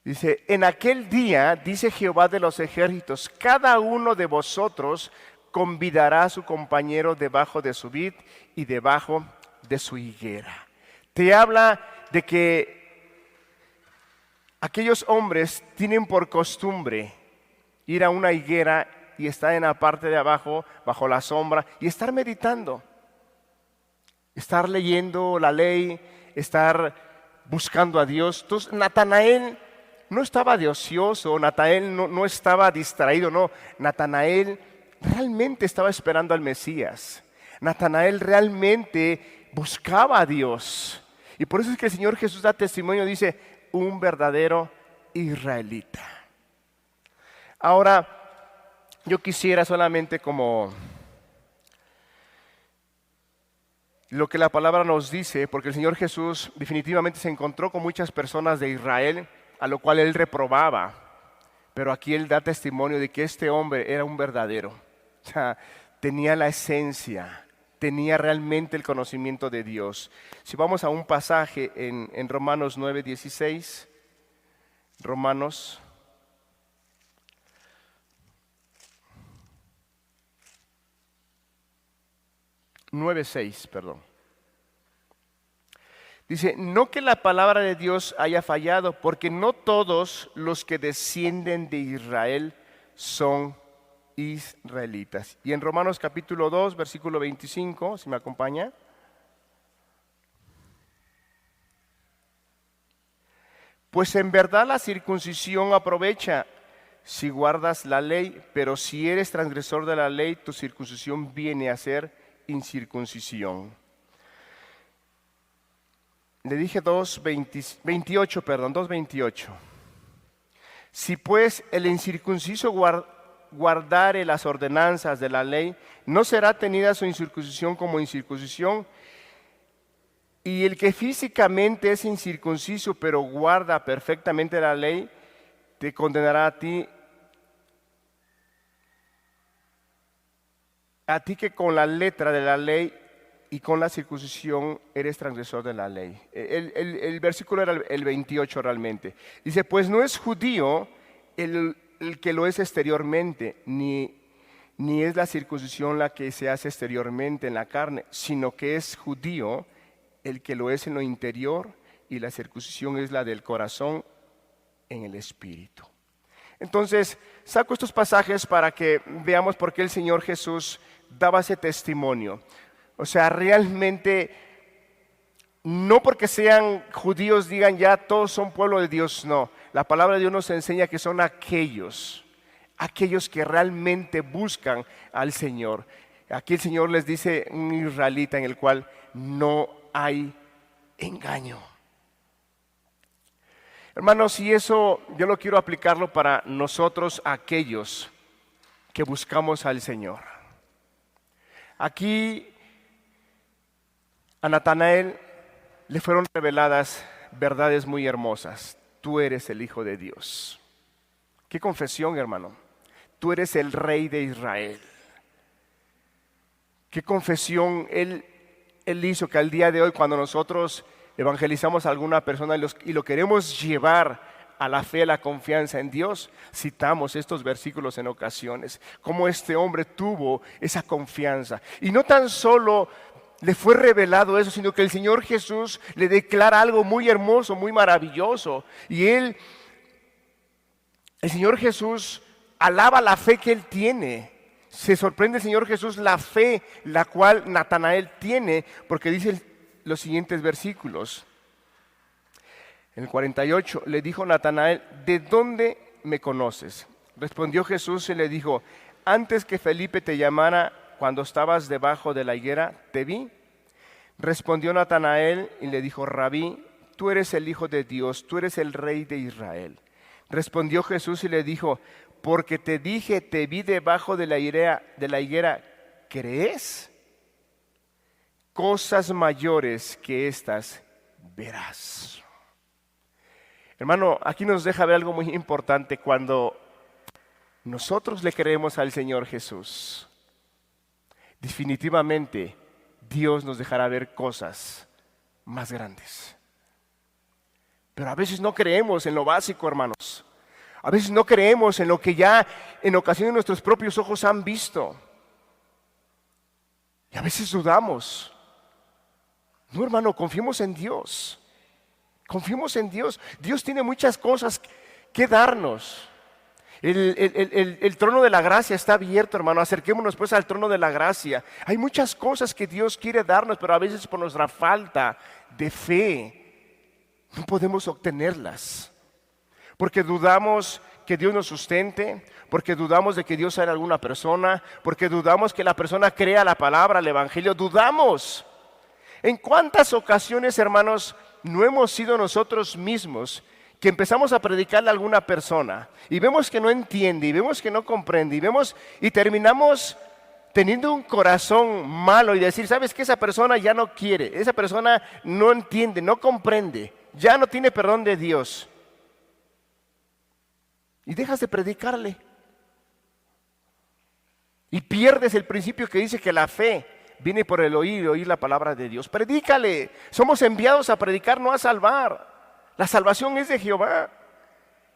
Dice, en aquel día, dice Jehová de los ejércitos, cada uno de vosotros convidará a su compañero debajo de su vid y debajo de su higuera. Te habla de que aquellos hombres tienen por costumbre ir a una higuera y estar en la parte de abajo, bajo la sombra, y estar meditando, estar leyendo la ley, estar buscando a Dios. Entonces, Natanael no estaba de ocioso, Natanael no estaba distraído, no. Natanael realmente estaba esperando al Mesías. Natanael realmente buscaba a Dios. Y por eso es que el Señor Jesús da testimonio, dice, un verdadero israelita. Ahora, yo quisiera solamente como lo que la palabra nos dice, porque el Señor Jesús definitivamente se encontró con muchas personas de Israel, a lo cual Él reprobaba. Pero aquí Él da testimonio de que este hombre era un verdadero. O sea, tenía la esencia, tenía realmente el conocimiento de Dios. Si vamos a un pasaje en Romanos 9:16, Romanos 9:6, perdón. Dice, no que la palabra de Dios haya fallado, porque no todos los que descienden de Israel son israelitas. Y en Romanos capítulo 2, versículo 25, si me acompaña. Pues en verdad la circuncisión aprovecha si guardas la ley, pero si eres transgresor de la ley, tu circuncisión viene a ser incircuncisión. Le dije 2:28. Si pues el incircunciso guardare las ordenanzas de la ley, no será tenida su incircuncisión como incircuncisión. Y el que físicamente es incircunciso, pero guarda perfectamente la ley, te condenará a ti que con la letra de la ley y con la circuncisión eres transgresor de la ley. El versículo era el 28 realmente. Dice, pues no es judío el que lo es exteriormente, ni es la circuncisión la que se hace exteriormente en la carne, sino que es judío el que lo es en lo interior, y la circuncisión es la del corazón en el espíritu. Entonces, saco estos pasajes para que veamos por qué el Señor Jesús daba ese testimonio. O sea, realmente, no porque sean judíos digan ya todos son pueblo de Dios, no. La palabra de Dios nos enseña que son aquellos que realmente buscan al Señor. Aquí el Señor les dice un israelita en el cual no hay engaño. Hermanos, y eso yo lo quiero aplicarlo para nosotros, aquellos que buscamos al Señor. Aquí a Natanael le fueron reveladas verdades muy hermosas. Tú eres el Hijo de Dios. Qué confesión, hermano. Tú eres el Rey de Israel. Qué confesión él hizo, que al día de hoy, cuando nosotros evangelizamos a alguna persona y lo queremos llevar a la fe, a la confianza en Dios, citamos estos versículos en ocasiones, cómo este hombre tuvo esa confianza. Y no tan solo le fue revelado eso, sino que el Señor Jesús le declara algo muy hermoso, muy maravilloso. Y el Señor Jesús alaba la fe que él tiene. Se sorprende el Señor Jesús la fe la cual Natanael tiene, porque dice los siguientes versículos. En el 48 le dijo Natanael, ¿de dónde me conoces? Respondió Jesús y le dijo, antes que Felipe te llamara, cuando estabas debajo de la higuera, te vi. Respondió Natanael y le dijo, Rabí, tú eres el Hijo de Dios, tú eres el Rey de Israel. Respondió Jesús y le dijo, porque te dije, te vi debajo de la higuera, ¿crees? Cosas mayores que estas verás. Hermano, aquí nos deja ver algo muy importante cuando nosotros le creemos al Señor Jesús. Definitivamente Dios nos dejará ver cosas más grandes. Pero a veces no creemos en lo básico, hermanos. A veces no creemos en lo que ya en ocasiones nuestros propios ojos han visto. Y a veces dudamos. No, hermano, confiemos en Dios. Confiemos en Dios. Dios tiene muchas cosas que darnos. El trono de la gracia está abierto, hermano. Acerquémonos pues al trono de la gracia. Hay muchas cosas que Dios quiere darnos, pero a veces por nuestra falta de fe no podemos obtenerlas. Porque dudamos que Dios nos sustente, porque dudamos de que Dios sea alguna persona, porque dudamos que la persona crea la palabra, el evangelio. Dudamos. ¿En cuántas ocasiones, hermanos, no hemos sido nosotros mismos que empezamos a predicarle a alguna persona y vemos que no entiende y vemos que no comprende y terminamos teniendo un corazón malo y decir, ¿sabes qué? Esa persona ya no quiere, esa persona no entiende, no comprende, ya no tiene perdón de Dios. Y dejas de predicarle. Y pierdes el principio que dice que la fe viene por el oír y oír la palabra de Dios. Predícale. Somos enviados a predicar, no a salvar. La salvación es de Jehová.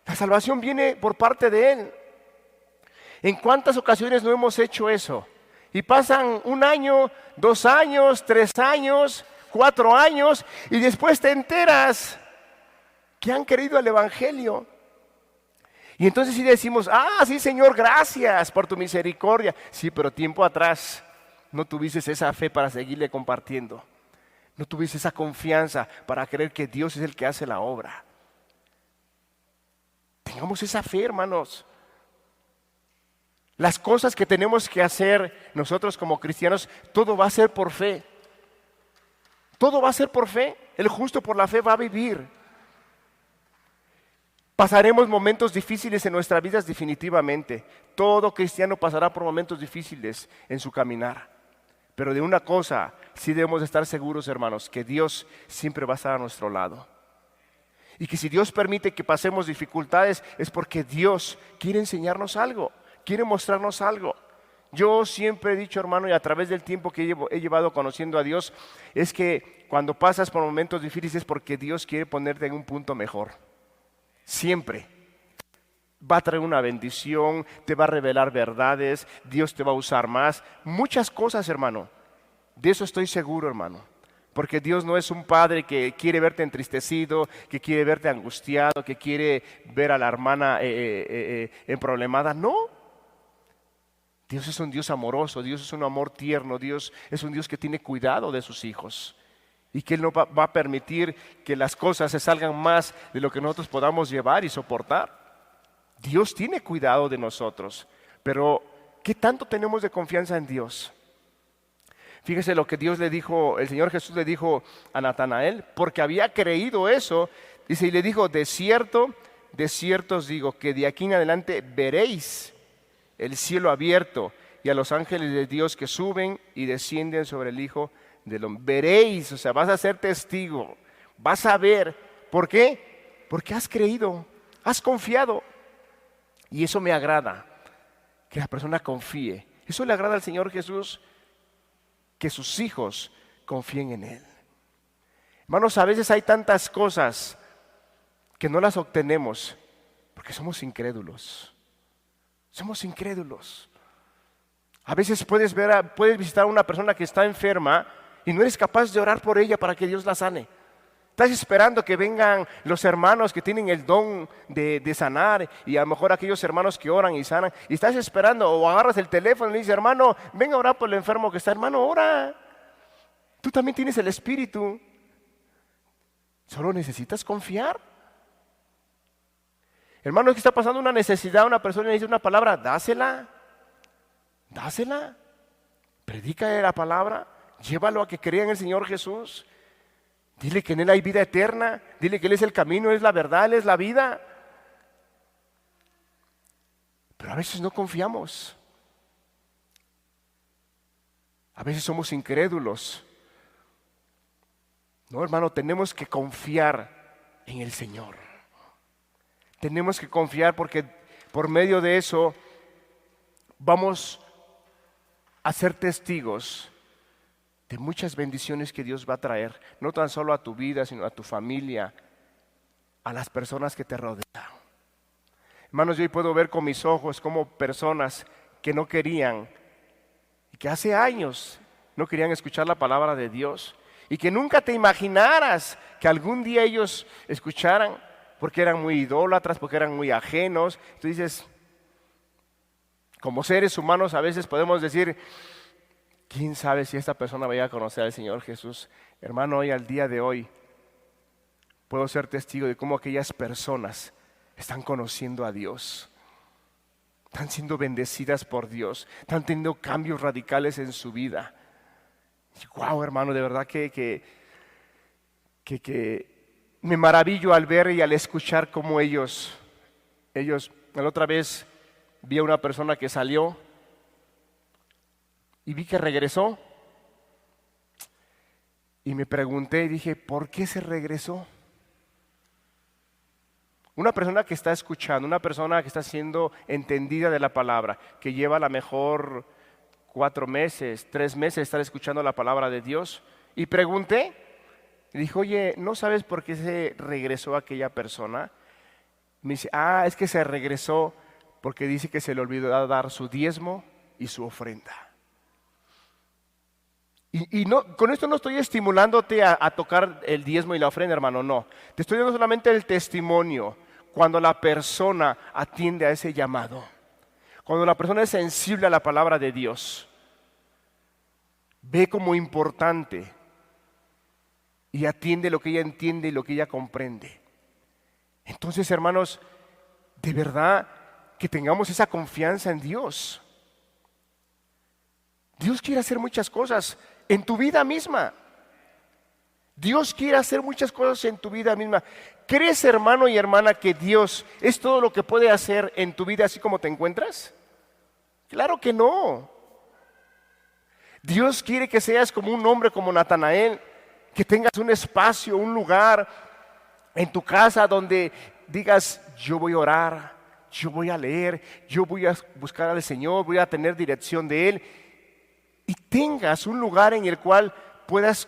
La salvación viene por parte de Él. ¿En cuántas ocasiones no hemos hecho eso? Y pasan 1 año, 2 años, 3 años, 4 años y después te enteras que han creído al evangelio. Y entonces sí decimos, sí Señor, gracias por tu misericordia. Sí, pero tiempo atrás no tuviste esa fe para seguirle compartiendo. No tuviste esa confianza para creer que Dios es el que hace la obra. Tengamos esa fe, hermanos. Las cosas que tenemos que hacer nosotros como cristianos, todo va a ser por fe. Todo va a ser por fe. El justo por la fe va a vivir. Pasaremos momentos difíciles en nuestras vidas definitivamente. Todo cristiano pasará por momentos difíciles en su caminar. Pero de una cosa sí debemos estar seguros, hermanos, que Dios siempre va a estar a nuestro lado. Y que si Dios permite que pasemos dificultades es porque Dios quiere enseñarnos algo, quiere mostrarnos algo. Yo siempre he dicho, hermano, y a través del tiempo que he llevado conociendo a Dios, es que cuando pasas por momentos difíciles es porque Dios quiere ponerte en un punto mejor. Siempre. Va a traer una bendición, te va a revelar verdades, Dios te va a usar más. Muchas cosas, hermano. De eso estoy seguro, hermano. Porque Dios no es un padre que quiere verte entristecido, que quiere verte angustiado, que quiere ver a la hermana emproblemada. No. Dios es un Dios amoroso, Dios es un amor tierno, Dios es un Dios que tiene cuidado de sus hijos. Y que Él no va a permitir que las cosas se salgan más de lo que nosotros podamos llevar y soportar. Dios tiene cuidado de nosotros, pero ¿qué tanto tenemos de confianza en Dios? Fíjese lo que Dios le dijo, el Señor Jesús le dijo a Natanael, porque había creído eso, dice, y le dijo, de cierto os digo, que de aquí en adelante veréis el cielo abierto y a los ángeles de Dios que suben y descienden sobre el Hijo del Hombre. Veréis, o sea, vas a ser testigo, vas a ver. ¿Por qué? Porque has creído, has confiado. Y eso me agrada, que la persona confíe. Eso le agrada al Señor Jesús, que sus hijos confíen en Él. Hermanos, a veces hay tantas cosas que no las obtenemos porque somos incrédulos. Somos incrédulos. A veces puedes visitar a una persona que está enferma y no eres capaz de orar por ella para que Dios la sane. Estás esperando que vengan los hermanos que tienen el don de sanar y a lo mejor aquellos hermanos que oran y sanan. Y estás esperando o agarras el teléfono y le dices, hermano, ven a orar por el enfermo que está. Hermano, ora. Tú también tienes el Espíritu. Solo necesitas confiar. Hermano, es que está pasando una necesidad, una persona necesita una palabra, dásela. Dásela. Predícale la palabra. Llévalo a que crea en el Señor Jesús. Dile que en Él hay vida eterna. Dile que Él es el camino, es la verdad, Él es la vida. Pero a veces no confiamos. A veces somos incrédulos. No, hermano, tenemos que confiar en el Señor. Tenemos que confiar porque por medio de eso vamos a ser testigos de muchas bendiciones que Dios va a traer, no tan solo a tu vida, sino a tu familia, a las personas que te rodean. Hermanos, yo hoy puedo ver con mis ojos como personas que no querían, y que hace años no querían escuchar la palabra de Dios, y que nunca te imaginaras que algún día ellos escucharan, porque eran muy idólatras, porque eran muy ajenos. Tú dices, como seres humanos a veces podemos decir, ¿quién sabe si esta persona vaya a conocer al Señor Jesús? Hermano, hoy al día de hoy puedo ser testigo de cómo aquellas personas están conociendo a Dios, están siendo bendecidas por Dios, están teniendo cambios radicales en su vida. Wow, hermano, de verdad que me maravillo al ver y al escuchar cómo ellos, la otra vez vi a una persona que salió y vi que regresó. Y me pregunté y dije, ¿por qué se regresó? Una persona que está escuchando, una persona que está siendo entendida de la palabra, que lleva a lo mejor 4 meses, 3 meses de estar escuchando la palabra de Dios. Y pregunté, y dijo, oye, ¿no sabes por qué se regresó aquella persona? Me dice, es que se regresó porque dice que se le olvidó dar su diezmo y su ofrenda. Y no, con esto no estoy estimulándote a tocar el diezmo y la ofrenda, hermano, no. Te estoy dando solamente el testimonio cuando la persona atiende a ese llamado. Cuando la persona es sensible a la palabra de Dios, ve como importante y atiende lo que ella entiende y lo que ella comprende. Entonces, hermanos, de verdad que tengamos esa confianza en Dios. Dios quiere hacer muchas cosas en tu vida misma. Dios quiere hacer muchas cosas en tu vida misma. ¿Crees, hermano y hermana, que Dios es todo lo que puede hacer en tu vida así como te encuentras? Claro que no. Dios quiere que seas como un hombre como Natanael, que tengas un espacio, un lugar en tu casa donde digas, yo voy a orar, yo voy a leer, yo voy a buscar al Señor, voy a tener dirección de Él. Y tengas un lugar en el cual puedas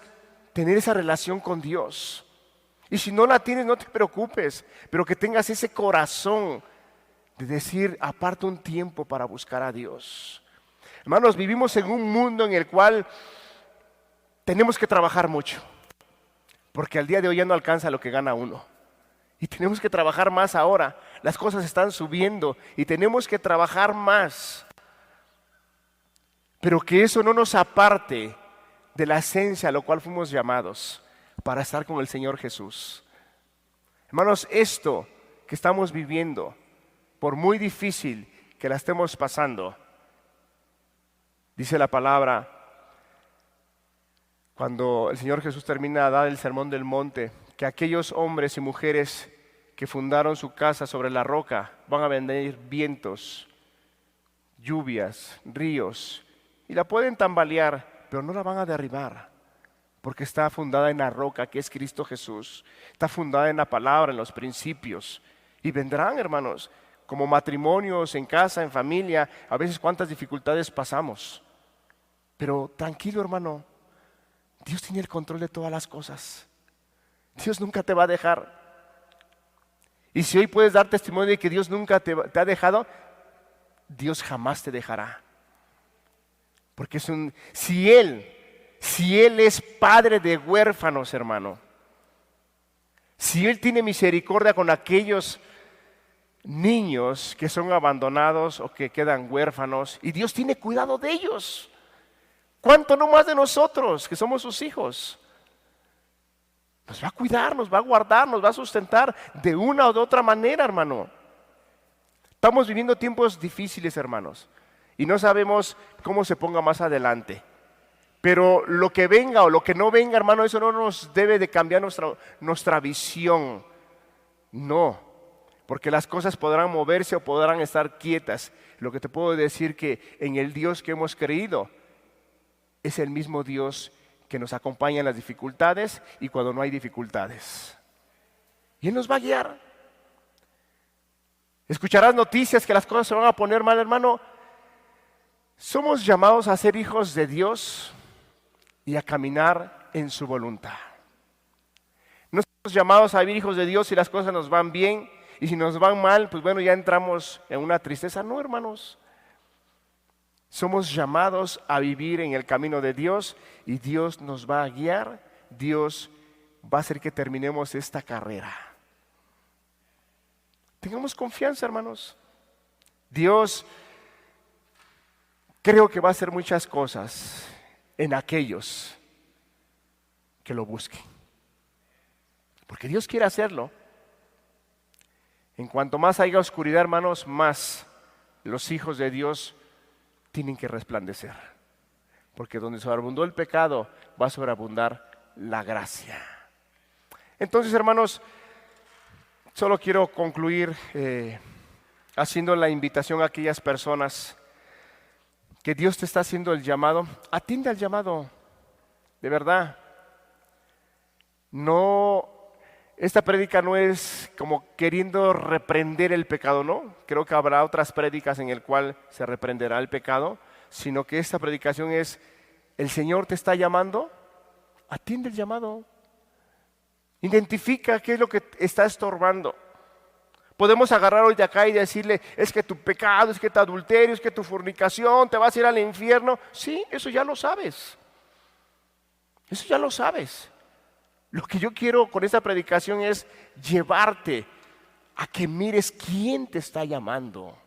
tener esa relación con Dios. Y si no la tienes, no te preocupes, pero que tengas ese corazón de decir, aparta un tiempo para buscar a Dios. Hermanos, vivimos en un mundo en el cual tenemos que trabajar mucho, porque al día de hoy ya no alcanza lo que gana uno. Y tenemos que trabajar más ahora. Las cosas están subiendo y tenemos que trabajar más. Pero que eso no nos aparte de la esencia a lo cual fuimos llamados para estar con el Señor Jesús. Hermanos, esto que estamos viviendo, por muy difícil que la estemos pasando, dice la palabra, cuando el Señor Jesús termina de dar el sermón del monte, que aquellos hombres y mujeres que fundaron su casa sobre la roca van a venir vientos, lluvias, ríos, y la pueden tambalear, pero no la van a derribar, porque está fundada en la roca que es Cristo Jesús, está fundada en la palabra, en los principios. Y vendrán, hermanos, como matrimonios, en casa, en familia, a veces cuántas dificultades pasamos. Pero tranquilo, hermano, Dios tiene el control de todas las cosas. Dios nunca te va a dejar. Y si hoy puedes dar testimonio de que Dios nunca te ha dejado, Dios jamás te dejará. Porque si Él es padre de huérfanos, hermano, si Él tiene misericordia con aquellos niños que son abandonados o que quedan huérfanos, y Dios tiene cuidado de ellos, ¿cuánto no más de nosotros que somos sus hijos? Nos va a cuidar, nos va a guardar, nos va a sustentar de una o de otra manera, hermano. Estamos viviendo tiempos difíciles, hermanos, y no sabemos cómo se ponga más adelante. Pero lo que venga o lo que no venga, hermano, eso no nos debe de cambiar nuestra visión. No, porque las cosas podrán moverse o podrán estar quietas. Lo que te puedo decir que en el Dios que hemos creído es el mismo Dios que nos acompaña en las dificultades y cuando no hay dificultades. Y Él nos va a guiar. Escucharás noticias que las cosas se van a poner mal, hermano. Somos llamados a ser hijos de Dios y a caminar en su voluntad. No somos llamados a vivir hijos de Dios si las cosas nos van bien, y si nos van mal, pues bueno, ya entramos en una tristeza. No, hermanos. Somos llamados a vivir en el camino de Dios y Dios nos va a guiar. Dios va a hacer que terminemos esta carrera. Tengamos confianza, hermanos. Dios creo que va a hacer muchas cosas en aquellos que lo busquen. Porque Dios quiere hacerlo. En cuanto más haya oscuridad, hermanos, más los hijos de Dios tienen que resplandecer. Porque donde sobreabundó el pecado, va a sobreabundar la gracia. Entonces, hermanos, solo quiero concluir haciendo la invitación a aquellas personas que Dios te está haciendo el llamado. Atiende al llamado, de verdad. No, esta prédica no es como queriendo reprender el pecado, ¿no? Creo que habrá otras prédicas en el cual se reprenderá el pecado, sino que esta predicación es: el Señor te está llamando, atiende el llamado. Identifica qué es lo que está estorbando. Podemos agarrar hoy de acá y decirle: es que tu pecado, es que tu adulterio, es que tu fornicación, te vas a ir al infierno. Sí, eso ya lo sabes. Eso ya lo sabes. Lo que yo quiero con esta predicación es llevarte a que mires quién te está llamando.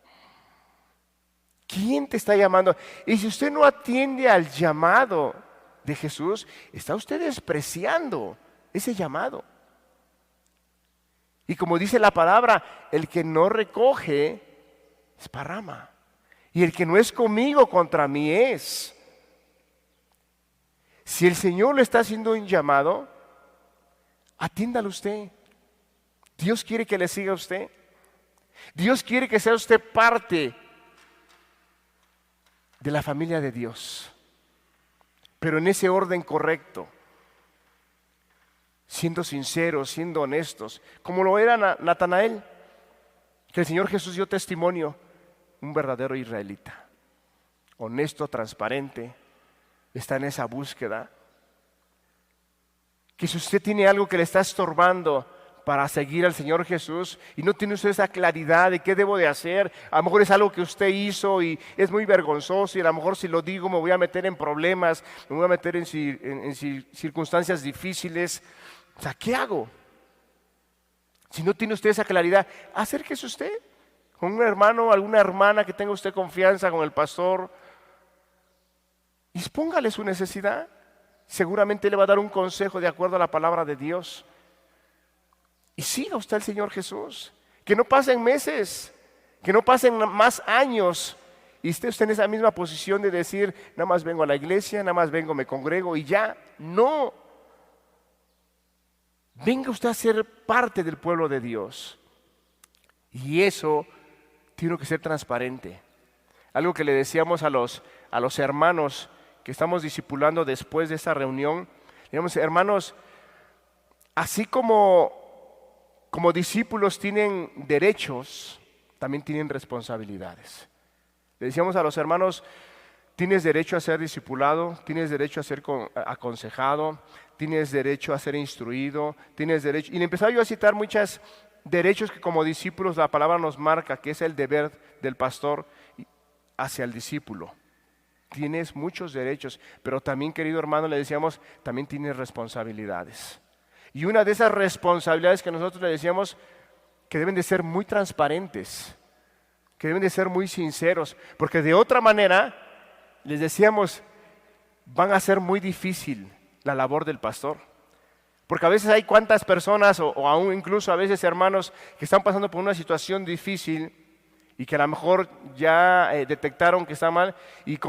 ¿Quién te está llamando? Y si usted no atiende al llamado de Jesús, está usted despreciando ese llamado. Y como dice la palabra, el que no recoge esparrama. Y el que no es conmigo, contra mí es. Si el Señor le está haciendo un llamado, atiéndalo usted. Dios quiere que le siga a usted. Dios quiere que sea usted parte de la familia de Dios, pero en ese orden correcto, siendo sinceros, siendo honestos, como lo era Natanael, que el Señor Jesús dio testimonio, un verdadero israelita, honesto, transparente, está en esa búsqueda. Que si usted tiene algo que le está estorbando para seguir al Señor Jesús y no tiene usted esa claridad de qué debo de hacer, a lo mejor es algo que usted hizo y es muy vergonzoso, y a lo mejor si lo digo me voy a meter en problemas, me voy a meter en circunstancias difíciles. O sea, ¿qué hago? Si no tiene usted esa claridad, acérquese usted con un hermano, alguna hermana que tenga usted confianza, con el pastor, y expóngale su necesidad. Seguramente le va a dar un consejo de acuerdo a la palabra de Dios. Y siga usted al Señor Jesús. Que no pasen meses, que no pasen más años y esté usted en esa misma posición de decir: nada más vengo a la iglesia, nada más vengo, me congrego y ya. No. Venga usted a ser parte del pueblo de Dios. Y eso tiene que ser transparente. Algo que le decíamos a los hermanos que estamos discipulando después de esta reunión, digamos: hermanos, así como discípulos tienen derechos, también tienen responsabilidades. Le decíamos a los hermanos: tienes derecho a ser discipulado, tienes derecho a ser aconsejado, tienes derecho a ser instruido, tienes derecho. Y le empezaba yo a citar muchos derechos que como discípulos la palabra nos marca, que es el deber del pastor hacia el discípulo. Tienes muchos derechos, pero también, querido hermano, le decíamos, también tienes responsabilidades. Y una de esas responsabilidades que nosotros le decíamos, que deben de ser muy transparentes, que deben de ser muy sinceros, porque de otra manera, les decíamos, van a ser muy difícil la labor del pastor. Porque a veces hay cuantas personas, o aún incluso a veces hermanos, que están pasando por una situación difícil y que a lo mejor ya detectaron que está mal, y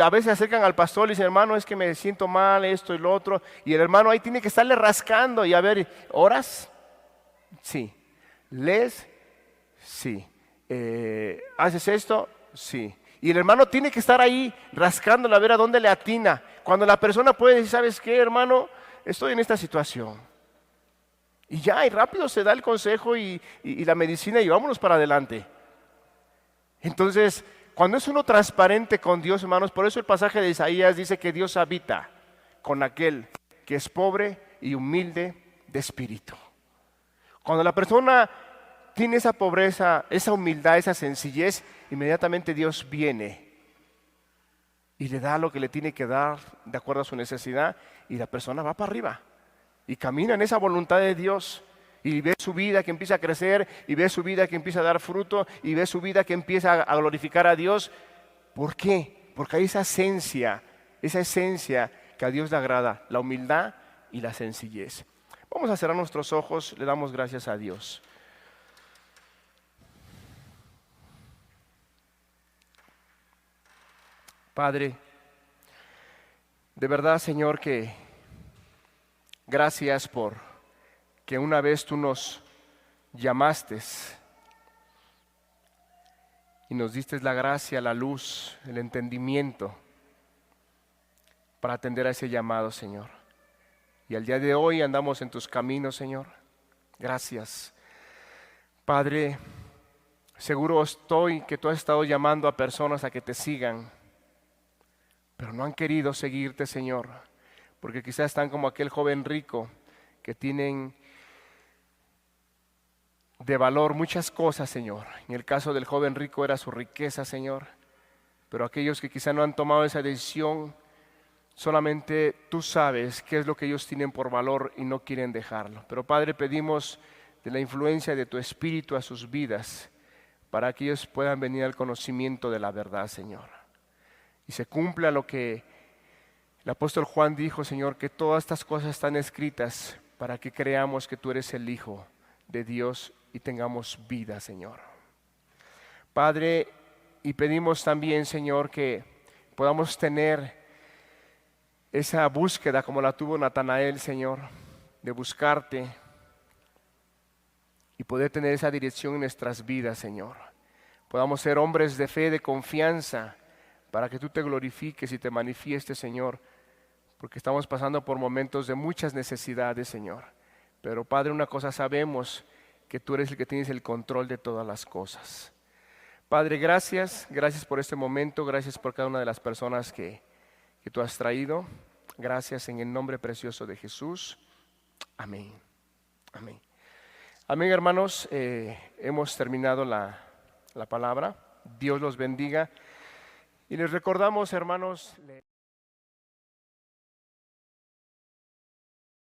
a veces se acercan al pastor y dicen: hermano, es que me siento mal, esto y lo otro, y el hermano ahí tiene que estarle rascando y a ver: ¿oras? Sí. ¿Lees? Sí. ¿Haces esto? Sí. Y el hermano tiene que estar ahí rascándole a ver a dónde le atina, cuando la persona puede decir: ¿sabes qué, hermano? Estoy en esta situación. Y ya, y rápido se da el consejo y la medicina y vámonos para adelante. Entonces, cuando es uno transparente con Dios, hermanos, por eso el pasaje de Isaías dice que Dios habita con aquel que es pobre y humilde de espíritu. Cuando la persona tiene esa pobreza, esa humildad, esa sencillez, inmediatamente Dios viene y le da lo que le tiene que dar de acuerdo a su necesidad, y la persona va para arriba y camina en esa voluntad de Dios, y ve su vida que empieza a crecer, y ve su vida que empieza a dar fruto, y ve su vida que empieza a glorificar a Dios. ¿Por qué? Porque hay esa esencia que a Dios le agrada, la humildad y la sencillez. Vamos a cerrar nuestros ojos, le damos gracias a Dios. Padre, de verdad, Señor, que gracias por que una vez tú nos llamaste y nos diste la gracia, la luz, el entendimiento para atender a ese llamado, Señor. Y al día de hoy andamos en tus caminos, Señor. Gracias. Padre, seguro estoy que tú has estado llamando a personas a que te sigan, pero no han querido seguirte, Señor, porque quizás están como aquel joven rico que tienen de valor muchas cosas, Señor. En el caso del joven rico era su riqueza, Señor, pero aquellos que quizás no han tomado esa decisión, solamente tú sabes qué es lo que ellos tienen por valor y no quieren dejarlo. Pero Padre, pedimos de la influencia de tu Espíritu a sus vidas, para que ellos puedan venir al conocimiento de la verdad, Señor. Y se cumpla lo que el apóstol Juan dijo, Señor, que todas estas cosas están escritas para que creamos que tú eres el Hijo de Dios y tengamos vida, Señor. Padre, y pedimos también, Señor, que podamos tener esa búsqueda como la tuvo Natanael, Señor, de buscarte y poder tener esa dirección en nuestras vidas, Señor. Podamos ser hombres de fe, de confianza, para que tú te glorifiques y te manifiestes, Señor, porque estamos pasando por momentos de muchas necesidades, Señor. Pero Padre, una cosa sabemos, que tú eres el que tienes el control de todas las cosas. Padre, gracias por este momento, gracias por cada una de las personas que tú has traído. Gracias en el nombre precioso de Jesús. Amén. Amén. Amén, hermanos. Hemos terminado la palabra. Dios los bendiga. Y les recordamos, hermanos.